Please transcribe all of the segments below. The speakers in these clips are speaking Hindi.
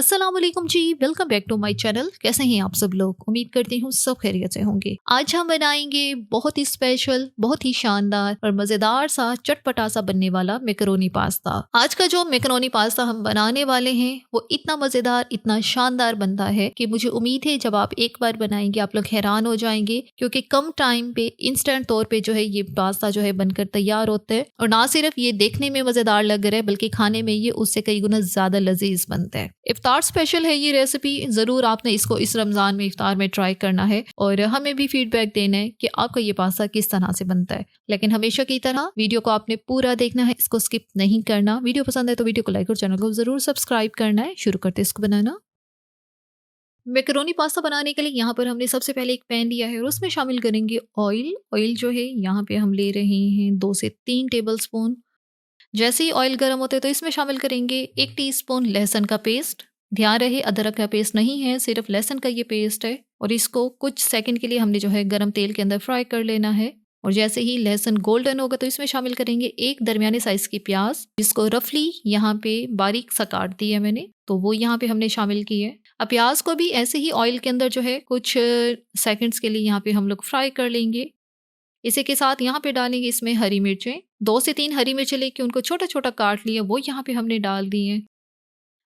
अस्सलाम वालेकुम जी, welcome back to my channel. कैसे हैं आप सब लोग? उम्मीद करती हूँ सब खैरियत से होंगे। आज हम बनाएंगे बहुत ही स्पेशल, बहुत ही शानदार और मज़ेदार सा चटपटा सा बनने वाला मैकरोनी पास्ता। आज का जो मैकरोनी पास्ता हम बनाने वाले हैं वो इतना मज़ेदार, इतना शानदार बनता है कि मुझे उम्मीद है जब आप एक बार बनाएंगे आप लोग हैरान हो जाएंगे, क्योंकि कम टाइम पे इंस्टेंट तौर पे जो है ये पास्ता जो है बनकर तैयार होता है। और ना सिर्फ ये देखने में मज़ेदार लग रहा है बल्कि खाने में ये उससे कई गुना ज़्यादा लजीज बनता है। इफ्तार स्पेशल है ये रेसिपी, ज़रूर आपने इसको इस रमज़ान में इफ्तार में ट्राई करना है और हमें भी फीडबैक देना है कि आपका ये पास्ता किस तरह से बनता है। लेकिन हमेशा की तरह वीडियो को आपने पूरा देखना है, इसको स्किप नहीं करना। वीडियो पसंद है तो वीडियो को लाइक और चैनल को ज़रूर सब्सक्राइब करना है। शुरू करते इसको बनाना। मैकरोनी पास्ता बनाने के लिए यहाँ पर हमने सबसे पहले एक पैन लिया है और उसमें शामिल करेंगे ऑयल। ऑयल जो है यहाँ पे हम ले रहे हैं 2 से 3 टेबल स्पून। जैसे ही ऑयल गर्म होते हैं तो इसमें शामिल करेंगे 1 टीस्पून लहसुन का पेस्ट। ध्यान रहे अदरक का पेस्ट नहीं है, सिर्फ लहसुन का ये पेस्ट है। और इसको कुछ सेकंड के लिए हमने जो है गरम तेल के अंदर फ्राई कर लेना है। और जैसे ही लहसुन गोल्डन होगा तो इसमें शामिल करेंगे एक दरमियाने साइज की प्याज, जिसको रफली यहाँ पे बारीक सा काट दिया है मैंने, तो वो यहाँ पे हमने शामिल की है। अब प्याज को भी ऐसे ही ऑयल के अंदर जो है कुछ सेकंड्स के लिए यहाँ पे हम लोग फ्राई कर लेंगे। इसी के साथ यहाँ पे डालेंगे इसमें हरी मिर्चें। 2 से 3 हरी मिर्चें लेके उनको छोटा छोटा काट लिया, वो यहाँ पे हमने डाल दी है।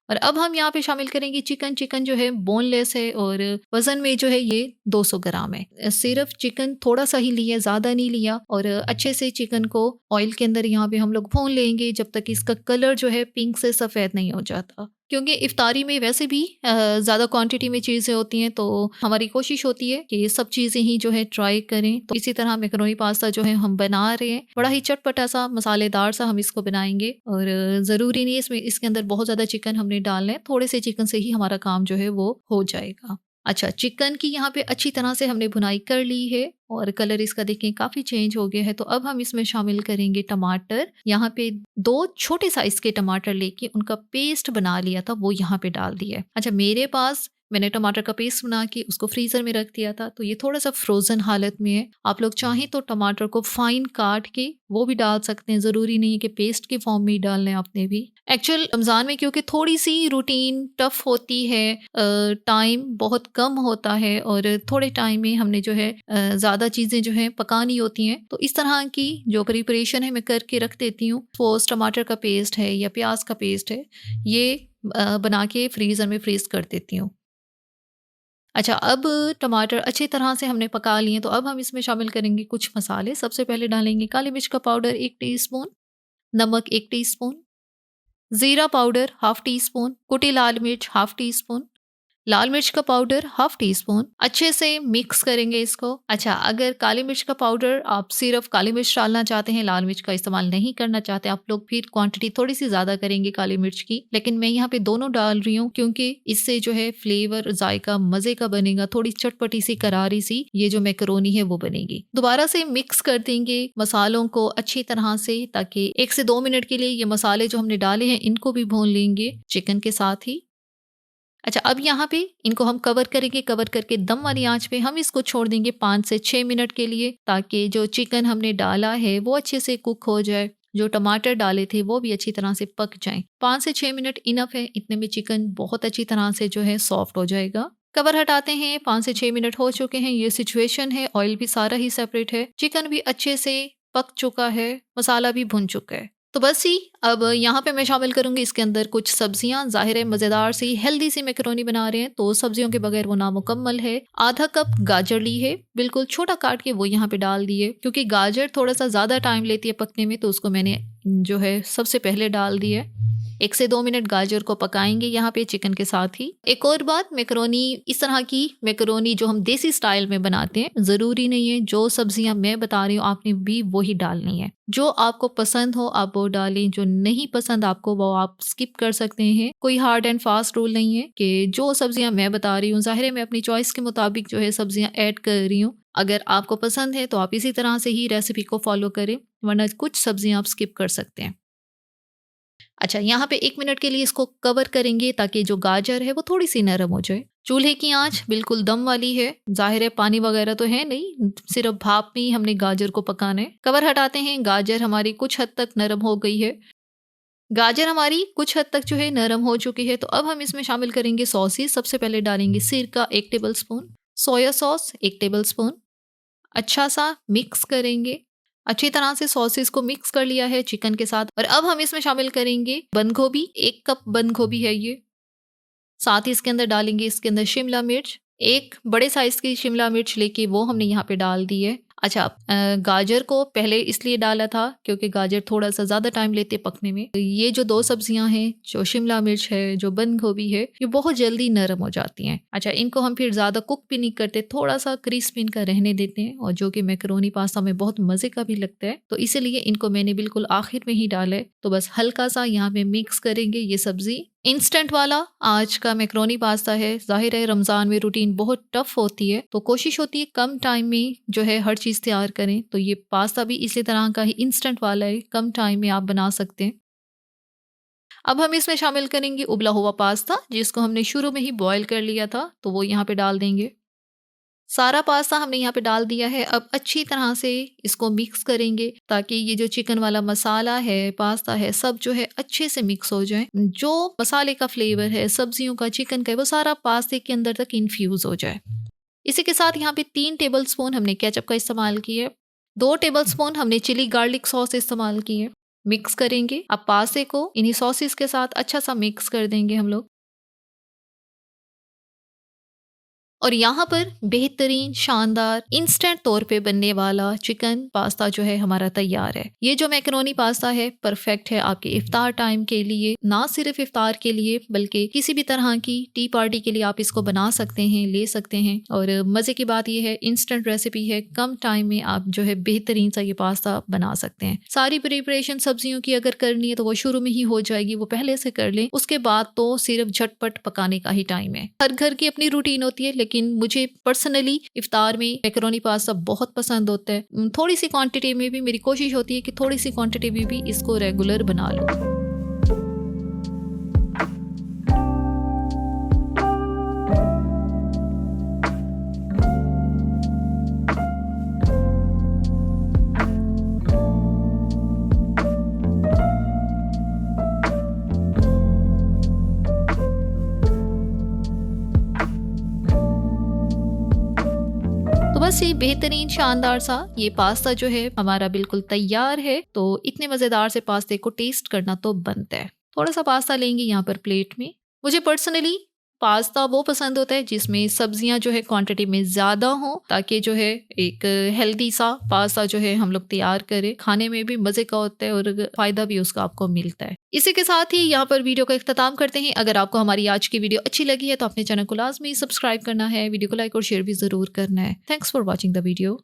और अब हम यहाँ पे शामिल करेंगे चिकन। चिकन जो है बोनलेस है और वजन में जो है ये 200 ग्राम है। सिर्फ चिकन थोड़ा सा ही लिया, ज्यादा नहीं लिया। और अच्छे से चिकन को ऑयल के अंदर यहाँ पे हम लोग भून लेंगे जब तक इसका कलर जो है पिंक से सफेद नहीं हो जाता, क्योंकि इफ्तारी में वैसे भी ज़्यादा क्वांटिटी में चीज़ें होती हैं, तो हमारी कोशिश होती है कि ये सब चीज़ें ही जो है ट्राई करें। तो इसी तरह मैकरोनी पास्ता जो है हम बना रहे हैं, बड़ा ही चटपटा सा मसालेदार सा हम इसको बनाएंगे। और ज़रूरी नहीं है इसमें इसके अंदर बहुत ज़्यादा चिकन हमने डालना है, थोड़े से चिकन से ही हमारा काम जो है वो हो जाएगा। अच्छा, चिकन की यहाँ पे अच्छी तरह से हमने भुनाई कर ली है और कलर इसका देखें काफ़ी चेंज हो गया है। तो अब हम इसमें शामिल करेंगे टमाटर। यहाँ पे 2 छोटे साइज के टमाटर लेके उनका पेस्ट बना लिया था, वो यहाँ पे डाल दिया है। अच्छा, मेरे पास मैंने टमाटर का पेस्ट बना के उसको फ्रीजर में रख दिया था, तो ये थोड़ा सा फ्रोजन हालत में है। आप लोग चाहें तो टमाटर को फाइन काट के वो भी डाल सकते हैं, ज़रूरी नहीं है कि पेस्ट की फॉर्म में ही डालना है आपने भी। एक्चुअल रमज़ान में क्योंकि थोड़ी सी रूटीन टफ होती है, टाइम बहुत कम होता है और थोड़े टाइम में हमने जो है ज़्यादा चीज़ें जो हैं पकानी होती हैं, तो इस तरह की जो प्रिपरेशन है मैं करके रख देती हूँ। सपोज टमाटर का पेस्ट है या प्याज का पेस्ट है, ये बना के फ्रीज़र में फ्रीज़ कर देती हूँ। अच्छा, अब टमाटर अच्छी तरह से हमने पका लिए, तो अब हम इसमें शामिल करेंगे कुछ मसाले। सबसे पहले डालेंगे काली मिर्च का पाउडर 1 टीस्पून, नमक 1 टीस्पून, ज़ीरा पाउडर हाफ टी स्पून, कुटी लाल मिर्च हाफ टी स्पून, लाल मिर्च का पाउडर हाफ टी स्पून। अच्छे से मिक्स करेंगे इसको। अच्छा, अगर काली मिर्च का पाउडर आप सिर्फ काली मिर्च डालना चाहते हैं, लाल मिर्च का इस्तेमाल नहीं करना चाहते आप लोग, फिर क्वांटिटी थोड़ी सी ज़्यादा करेंगे काली मिर्च की। लेकिन मैं यहाँ पे दोनों डाल रही हूँ क्योंकि इससे जो है फ्लेवर, जायका मज़े का बनेगा, थोड़ी चटपटी सी करारी सी ये जो मैकरोनी है वो बनेगी। दोबारा से मिक्स कर देंगे मसालों को अच्छी तरह से, ताकि 1 से 2 मिनट के लिए ये मसाले जो हमने डाले हैं इनको भी भून लेंगे चिकन के साथ ही। अच्छा, अब यहाँ पे इनको हम कवर करेंगे। कवर करके दम वाली आंच पे हम इसको छोड़ देंगे 5 से 6 मिनट के लिए, ताकि जो चिकन हमने डाला है वो अच्छे से कुक हो जाए, जो टमाटर डाले थे वो भी अच्छी तरह से पक जाएं। 5 से 6 मिनट इनफ है, इतने में चिकन बहुत अच्छी तरह से जो है सॉफ्ट हो जाएगा। कवर हटाते हैं, 5 से 6 मिनट हो चुके हैं। ये सिचुएशन है, ऑयल भी सारा ही सेपरेट है, चिकन भी अच्छे से पक चुका है, मसाला भी भुन चुका है। तो बस ही अब यहाँ पे मैं शामिल करूँगी इसके अंदर कुछ सब्जियाँ। ज़ाहिर है मज़ेदार सी हेल्दी सी मैकरोनी बना रहे हैं, तो सब्जियों के बगैर वो नामुकम्मल है। आधा कप गाजर ली है, बिल्कुल छोटा काट के वो यहाँ पे डाल दिए, क्योंकि गाजर थोड़ा सा ज़्यादा टाइम लेती है पकने में, तो उसको मैंने जो है सबसे पहले डाल दिया। 1 से 2 मिनट गाजर को पकाएंगे यहाँ पे चिकन के साथ ही। एक और बात, मैकरोनी इस तरह की मैकरोनी जो हम देसी स्टाइल में बनाते हैं, ज़रूरी नहीं है जो सब्जियां मैं बता रही हूँ आपने भी वही डालनी है। जो आपको पसंद हो आप वो डालें, जो नहीं पसंद आपको वो आप स्किप कर सकते हैं। कोई हार्ड एंड फास्ट रूल नहीं है कि जो सब्जियां मैं बता रही हूँ, ज़ाहिर है मैं अपनी चॉइस के मुताबिक जो है सब्जियां ऐड कर रही हूँ। अगर आपको पसंद है तो आप इसी तरह से ही रेसिपी को फॉलो करें, वरना कुछ सब्जियां आप स्किप कर सकते हैं। अच्छा, यहाँ पे 1 मिनट के लिए इसको कवर करेंगे ताकि जो गाजर है वो थोड़ी सी नरम हो जाए। चूल्हे की आंच बिल्कुल दम वाली है, जाहिर है पानी वगैरह तो है नहीं, सिर्फ भाप में ही हमने गाजर को पकाना है। कवर हटाते हैं, गाजर हमारी कुछ हद तक नरम हो गई है। गाजर हमारी कुछ हद तक जो है नरम हो चुकी है, तो अब हम इसमें शामिल करेंगे सॉसेस। सबसे पहले डालेंगे सिरका 1 टेबलस्पून, सोया सॉस 1 टेबलस्पून। अच्छा सा मिक्स करेंगे। अच्छी तरह से सॉसेस को मिक्स कर लिया है चिकन के साथ, और अब हम इसमें शामिल करेंगे बंद गोभी। 1 कप बंद गोभी है ये। साथ ही इसके अंदर डालेंगे इसके अंदर शिमला मिर्च। एक बड़े साइज की शिमला मिर्च लेके वो हमने यहाँ पे डाल दी है। अच्छा, गाजर को पहले इसलिए डाला था क्योंकि गाजर थोड़ा सा ज़्यादा टाइम लेते पकने में। ये जो 2 सब्जियां हैं, जो शिमला मिर्च है, जो बंद गोभी है, ये बहुत जल्दी नरम हो जाती हैं। अच्छा, इनको हम फिर ज़्यादा कुक भी नहीं करते, थोड़ा सा क्रिस्प इनका रहने देते हैं, और जो कि मैकरोनी पास्ता में बहुत मज़े का भी लगता है, तो इसीलिए इनको मैंने बिल्कुल आखिर में ही डाला है। तो बस हल्का सा यहाँ पे मिक्स करेंगे ये सब्जी। इंस्टेंट वाला आज का मैकरोनी पास्ता है। ज़ाहिर है रमज़ान में रूटीन बहुत टफ होती है, तो कोशिश होती है कम टाइम में जो है हर चीज़ तैयार करें। तो ये पास्ता भी इसी तरह का ही इंस्टेंट वाला है, कम टाइम में आप बना सकते हैं। अब हम इसमें शामिल करेंगे उबला हुआ पास्ता, जिसको हमने शुरू में ही बॉयल कर लिया था, तो वो यहाँ पे डाल देंगे। सारा पास्ता हमने यहाँ पे डाल दिया है। अब अच्छी तरह से इसको मिक्स करेंगे ताकि ये जो चिकन वाला मसाला है, पास्ता है, सब जो है अच्छे से मिक्स हो जाए। जो मसाले का फ्लेवर है, सब्जियों का, चिकन का, वो सारा पास्ते के अंदर तक इन्फ्यूज हो जाए। इसी के साथ यहाँ पे 3 टेबलस्पून हमने केचप का इस्तेमाल किया है। 2 टेबलस्पून हमने चिली गार्लिक सॉस इस्तेमाल की है। मिक्स करेंगे। अब पास्ते को इन्हीं सॉसेस के साथ अच्छा सा मिक्स कर देंगे हम लोग। और यहाँ पर बेहतरीन, शानदार, इंस्टेंट तौर पे बनने वाला चिकन पास्ता जो है हमारा तैयार है। ये जो मैकरोनी पास्ता है परफेक्ट है आपके इफ्तार टाइम के लिए। ना सिर्फ इफ्तार के लिए बल्कि किसी भी तरह की टी पार्टी के लिए आप इसको बना सकते हैं, ले सकते हैं। और मज़े की बात यह है, इंस्टेंट रेसिपी है, कम टाइम में आप जो है बेहतरीन सा ये पास्ता बना सकते हैं। सारी प्रिपरेशन सब्जियों की अगर करनी है तो वो शुरू में ही हो जाएगी, वो पहले से कर लें। उसके बाद तो सिर्फ झटपट पकाने का ही टाइम है। हर घर की अपनी रूटीन होती है, लेकिन मुझे पर्सनली इफ्तार में मैकरोनी पास्ता बहुत पसंद होता है। थोड़ी सी क्वांटिटी में भी मेरी कोशिश होती है कि थोड़ी सी क्वांटिटी में भी इसको रेगुलर बना लूं। तो बस ये बेहतरीन, शानदार सा ये पास्ता जो है हमारा बिल्कुल तैयार है। तो इतने मज़ेदार से पास्ते को टेस्ट करना तो बनता है। थोड़ा सा पास्ता लेंगे यहाँ पर प्लेट में। मुझे पर्सनली पास्ता वो पसंद होता है जिसमें सब्जियां जो है क्वांटिटी में ज़्यादा हो, ताकि जो है एक हेल्दी सा पास्ता जो है हम लोग तैयार करें। खाने में भी मज़े का होता है और फ़ायदा भी उसका आपको मिलता है। इसी के साथ ही यहाँ पर वीडियो का इख्तिताम करते हैं। अगर आपको हमारी आज की वीडियो अच्छी लगी है तो अपने चैनल को लाजमी सब्सक्राइब करना है, वीडियो को लाइक और शेयर भी ज़रूर करना है। Thanks for watching the video.